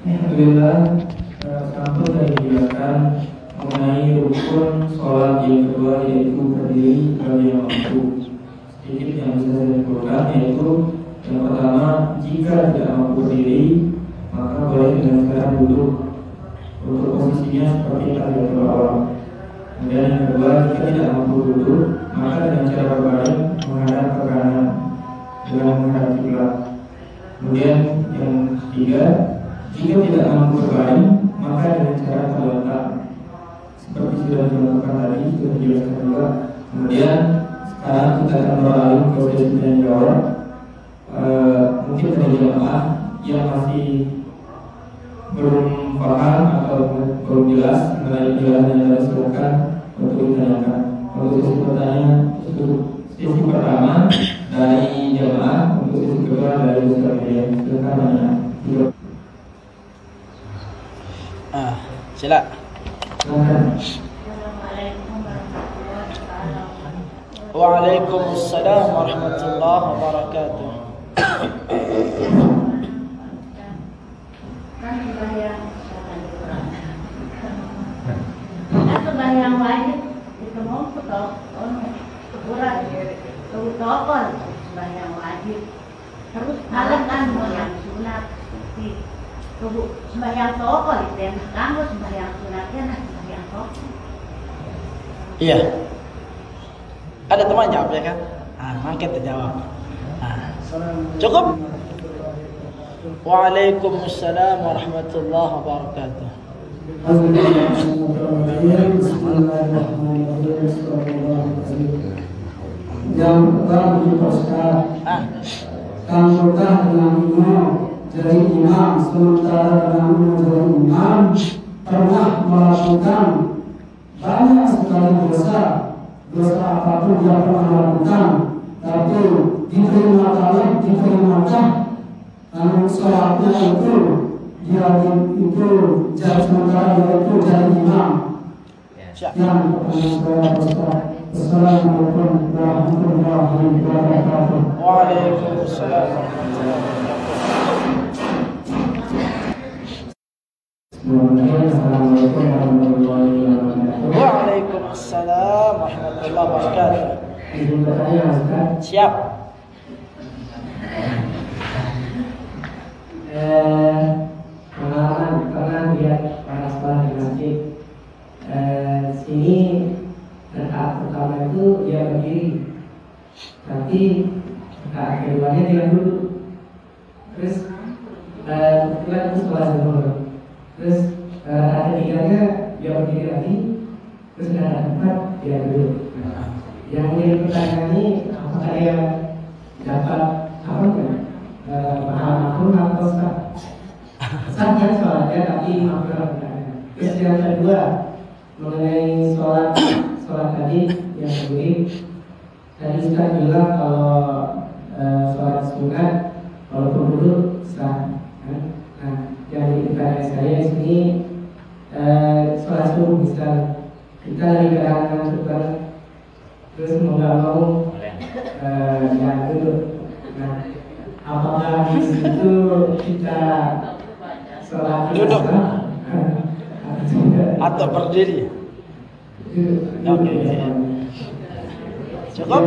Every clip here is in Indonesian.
Alhamdulillah, satu dari dijelaskan mengenai rukun sholat yang kedua, yaitu berdiri bagi yang mampu. Sedikit yang bisa saya simpulkan, yaitu yang pertama, jika tidak mampu berdiri, maka boleh dengan cara duduk. Untuk posisinya seperti yang tadi di awal. Kemudian yang kedua, jika tidak mampu duduk, maka dengan cara berbaring menghadap ke kanan dengan menghadap kiblat. Kemudian yang ketiga, jika tidak mampu berbaring, maka dengan cara terletak seperti sudah dilakukan tadi, sudah dijelaskan juga. Kemudian sekarang kita akan beralih ke sesi tanya jawab. Mungkin dari jemaah yang masih belum paham atau belum jelas mengenai penjelasan yang tadi, silakan untuk ditanyakan. Untuk sesi pertanyaan, untuk sesi pertama dari jemaah, untuk sesi kedua dari Ustaz Media. Silakan tanya. Sila. Waalaikumsalam warahmatullahi wabarakatuh. Sembahyang wajib itu mau ukuran tokol sembahyang wajib. Terus malam kan yang sunat sembahyang tokol itu yang kamu sembahyang sunatnya sembahyang tokol. Iya. Ada teman jawab ya kan? Makin terjawab. Cukup. Waalaikumsalam warahmatullahi wabarakatuh. Yang pertama diposkan Kampurkan dengan imam jadi imam, sementara dengan jadi imam pernah melakukan banyak sekali dosa apapun yang pernah lakukan, tapi diterima namun sholatnya itu dia itu jadi sementara dia itu jadi imam. Yang pertama Assalamualaikum warahmatullahi wabarakatuh. Waalaikumsalam. Assalamualaikum warahmatullahi wabarakatuh. Waalaikumsalam warahmatullahi wabarakatuh. Izin bertanya, Ustaz. Siap. Pengalaman pernah lihat para sholat di masjid. Sini rakaat pertama itu dia berdiri, tapi rakaat keduanya dia duduk. Terus kebetulan itu sholat zuhur. Terus rakaat ketiganya dia berdiri lagi. Terus rakaat keempat dia duduk. Yang menjadi pertanyaan ini, apakah dia dapat apa kan? Makmum atau sah? Sah kan sholatnya, tapi makmum pertanyaan. Terus yang kedua mengenai sholat tadi yang berdiri, tadi Ustaz bilang kalau sholat sunat walaupun duduk sah. Nah, yang ditanya saya di sini sholat subuh misal kita lagi keadaan ngantuk terus mau nggak mau ya duduk. Nah, apakah di situ kita sholat Duduk atau berdiri? Oke. Cukup.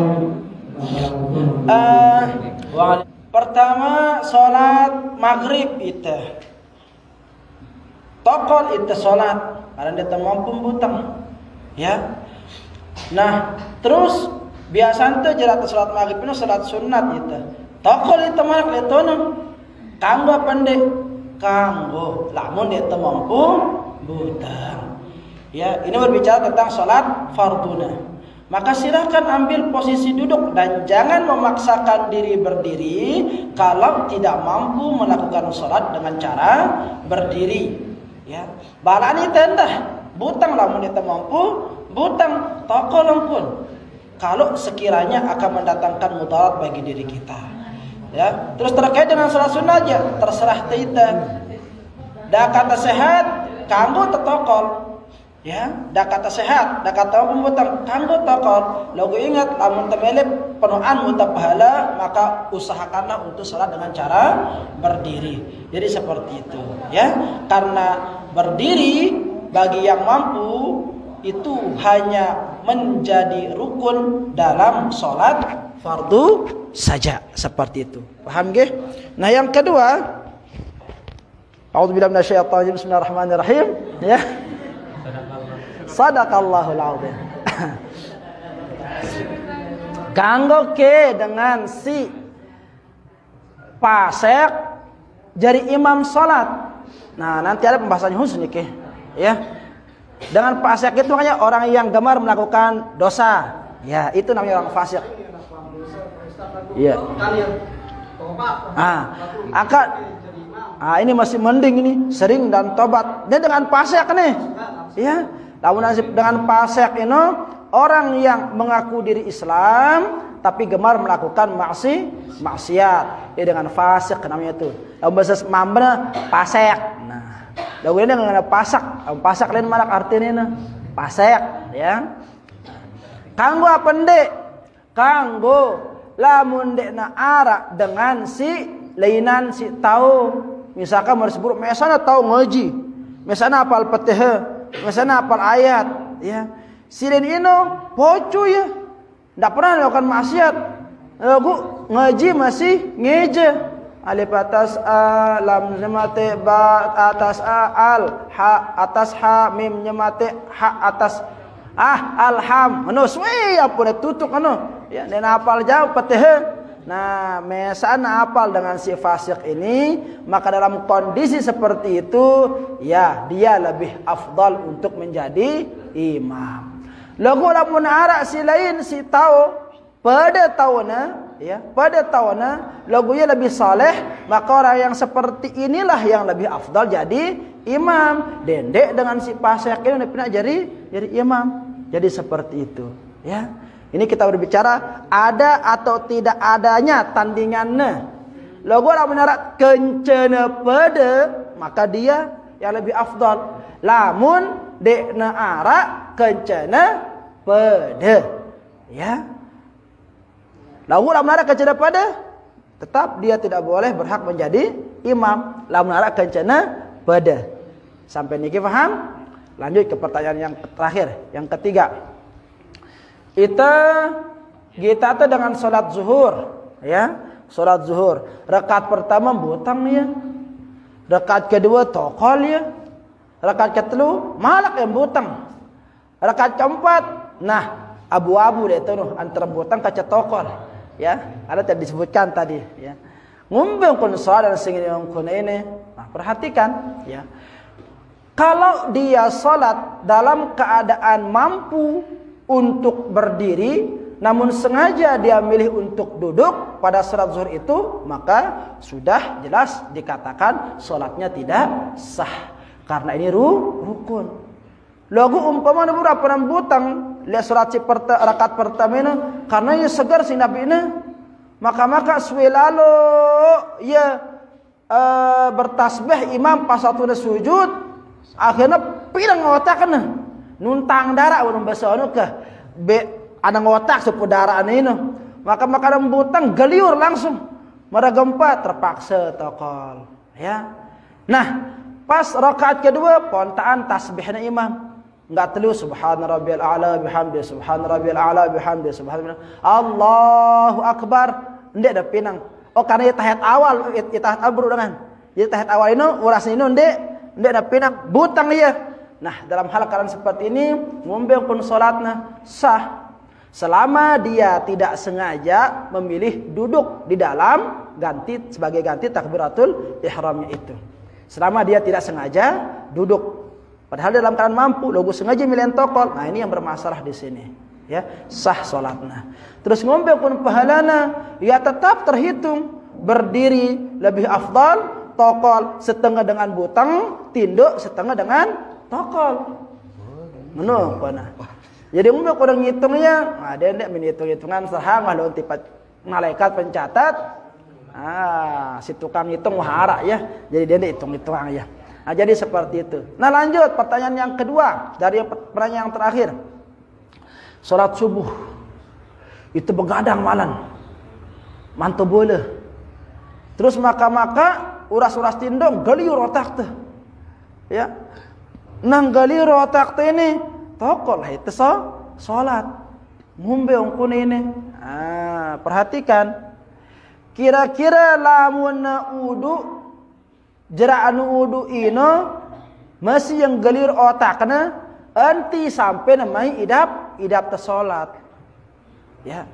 Pertama sholat maghrib itu tokol itu sholat karena dia mampu butang ya. Nah terus biasa itu jerat sholat maghrib itu sholat sunat itu tokol itu mana itu kanggo pendek kanggo lamun dia mampu butang. Ya, ini berbicara tentang sholat farduna. Maka silakan ambil posisi duduk dan jangan memaksakan diri berdiri kalau tidak mampu melakukan sholat dengan cara berdiri. Ya, balani tenda, butang lamun kita mampu, butang tokolong pun. Kalau sekiranya akan mendatangkan mudarat bagi diri kita. Ya, terus terkait dengan sholat sunnah aja, terserah kita. Dah kata sehat, kanggo tetokol. Ya, dah kata sehat, dah kata pembutang kanggo tokol. Lagu ingat, lamun temelip penuhan muta pahala, maka usahakanlah untuk salat dengan cara berdiri. Jadi seperti itu, ya. Karena berdiri bagi yang mampu itu hanya menjadi rukun dalam salat fardu saja, seperti itu. Paham nggih? Nah, yang kedua, A'udzubillahi minasyaitonir rajim. Bismillahirrahmanirrahim, ya. Sadaqallahul azim. Kanggo ke dengan si fasik jadi imam salat. Nah, nanti ada pembahasannya khusus nih, ke. Ya. Dengan fasik itu hanya orang yang gemar melakukan dosa. Ya, itu namanya orang fasik. Iya. Ini masih mending ini, sering dan tobat. Dia dengan fasik nih. Ya. Lamun nasib dengan fasik ini orang yang mengaku diri Islam tapi gemar melakukan maksiat. Dia dengan fasik namanya itu. Lamun bahasa mambna fasik. Nah, lamun ini dengan pasak lain malak artinya fasik, ya. Kanggo apa ndek? Kanggo lamun dekna ara dengan si lainan si tahu. Misalkan harus buruk mesana tahu ngaji. Mesana hafal Fatihah. Misalnya apal ayat, ya. Silin ino poco ya, tidak pernah melakukan maksiat. Lagu ngaji masih ngeje. Alif atas a, lam nyemate ba atas a, al ha atas ha, mim nyemate ha atas alham. Anu suwe apa tutuk anu. Ya, dan apal jauh Fatihah. Nah, mesana apal dengan si fasik ini, maka dalam kondisi seperti itu, ya dia lebih afdal untuk menjadi imam. Lagu lamun arak si lain si tahu pada tahunnya, ya pada tahunnya lagunya lebih saleh, maka orang yang seperti inilah yang lebih afdal jadi imam. Dendek dengan si fasik ini pernah jadi imam. Jadi seperti itu, ya. Ini kita berbicara ada atau tidak adanya tandingannya. Lagu orang menarak kencana pada, maka dia yang lebih afdal. Lamun dekna arak kencana pada, ya. Lagu orang menarak kencana pada, tetap dia tidak boleh berhak menjadi imam. Lamun arak kencana pada. Sampai niki paham? Lanjut ke pertanyaan yang terakhir, yang ketiga. Kita tuh dengan sholat zuhur, ya, sholat zuhur. Rakaat pertama butang ya, rakaat kedua tokol ya, rakaat kedua malak yang butang, rakaat keempat, nah abu-abu deh tuh antara butang kaca tokol, ya. Ada tadi disebutkan tadi, ya. Ngumbang kun sholat dan singin yang kun ini, nah perhatikan, ya. Kalau dia sholat dalam keadaan mampu untuk berdiri, namun sengaja dia milih untuk duduk pada sholat zuhur itu, maka sudah jelas dikatakan sholatnya tidak sah. Karena ini rukun. Lagu umpama berapa butang lihat sholat si rakaat pertama ini, karena ia segar si Nabi ini, maka suwe lalu ia bertasbih imam pas satu sujud, akhirnya pirang otaknya. Nuntang darah urang bahasa anu kah be ada ngotak sepudaraan ini, maka rembutang geliur langsung mara gempa terpaksa tokol, ya. Nah, pas rakaat kedua pontaan tasbihna imam enggak telu subhana rabbiyal a'la bihamdi subhana rabbiyal a'la bihamdi subhana Allahu akbar, ndek da pinang. Oh, karena tahiyat awal tahiyat abru dengan jadi tahiyat awal ini uras ini ndek da pinang butang ieu. Nah, dalam hal keadaan seperti ini, ngumbang pun sholatnya sah. Selama dia tidak sengaja memilih duduk di dalam sebagai ganti takbiratul ihramnya itu. Selama dia tidak sengaja duduk. Padahal dalam keadaan mampu, logo sengaja milih tokol. Nah, ini yang bermasalah di sini. Ya, sah sholatnya. Terus ngumbang pun pahalana, ya tetap terhitung. Berdiri lebih afdal, tokol setengah dengan butang, tinduk setengah dengan tokol. Menung pana. Jadi umum orang ngitungnya, dia ndak menghitung-hitungan sahang lalu tipat malaikat pencatat. Si tukang hitung wahara ya. Jadi dia ndak hitung-hitungan ya. Nah, jadi seperti itu. Nah, lanjut pertanyaan yang kedua dari pertanyaan yang terakhir. Salat subuh itu begadang malam. Mantu boleh. Terus maka uras-uras tindong galiur otak teh. Ya. Nang galiur otak teh ini tokol itu salat. Ngombe ongkun ini. Ah, perhatikan. Kira-kira lamun udu jeraan udu ino masih yang galir otakna anti sampai namanya idap te salat. Ya.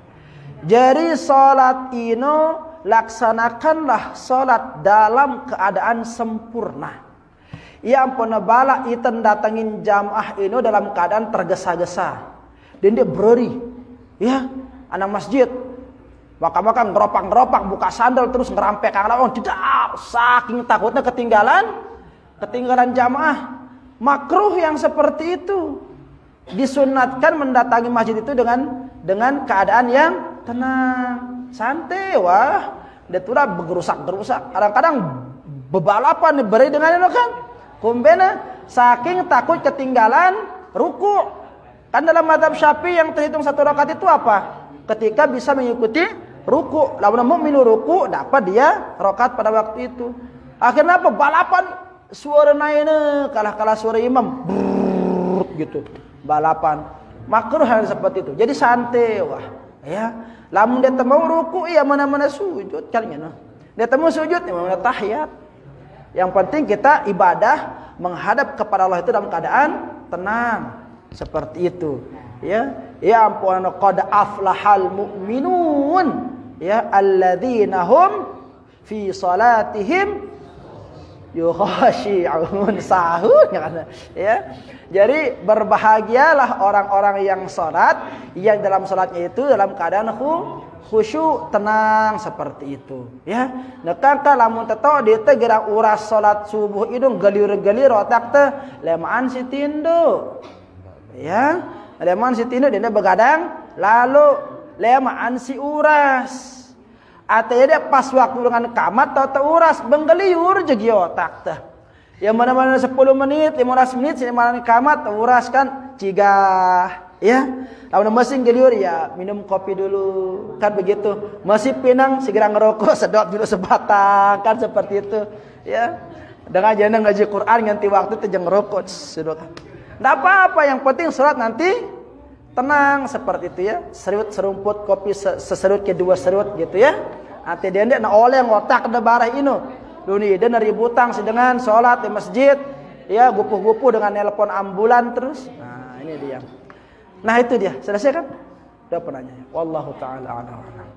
Jadi salat ino laksanakanlah salat dalam keadaan sempurna. Yang penebala iten datangin jamaah ino dalam keadaan tergesa-gesa. Dan dia berori. Ya, anak masjid maka ngeropak buka sandal terus ngerampek kang lawang jedar saking takutnya ketinggalan jamaah. Makruh yang seperti itu. Disunatkan mendatangi masjid itu dengan keadaan yang tenang, santai. Wah, dia tuh bergerusak. Kadang-kadang bebalapan beri dengan itu kan. Kumbena saking takut ketinggalan ruku. Kan dalam mazhab Syafi'i yang terhitung 1 rakaat itu apa? Ketika bisa mengikuti ruku. Lamun mukminu ruku dapat dia rakaat pada waktu itu. Akhirnya apa? Balapan suara naiknya kalah suara imam. Brrrr, gitu. Balapan. Makruh hal seperti itu. Jadi santai wah. Ya. Lamun dia mau ruku ya mana-mana sujud kalinya. Dia mau sujud ya mana tahiyat. Yang penting kita ibadah menghadap kepada Allah itu dalam keadaan tenang. Seperti itu. Ya. Ya ampun qad aflahal mu'minun. Ya alladzina hum fi salatihim yukhashi'un sahun ya. Jadi berbahagialah orang-orang yang salat yang dalam salatnya itu dalam keadaan khusyuk tenang seperti itu ya. Nekangka lamun tetau dia teh gerak uras salat subuh itu gelir-gelir otak teh lemaan si tindo ya. Lemaan si tindo dia begadang lalu lemaan si uras. Artinya dia pas waktu dengan kamat atau uras benggeliur jadi otak teh. Yang mana-mana 10 menit, 15 menit mana kamat uras kan cigah ya. Lamun mesin geliur ya minum kopi dulu kan begitu. Masih pinang segera ngerokok sedot dulu sebatang kan seperti itu ya. Dengan jana ngaji Quran ganti waktu teh jeung ngerokok sedot. Enggak apa-apa yang penting salat nanti tenang seperti itu ya. Serut serumput kopi seserut ke 2 serut gitu ya. Nanti dia na oleh ngotak da barah ino. Dunia dia ributang sedengan salat di masjid ya gupuh-gupuh dengan nelpon ambulan terus. Nah, ini dia. Nah, itu dia. Selesai kan? Udah penanya. Wallahu taala a'lam.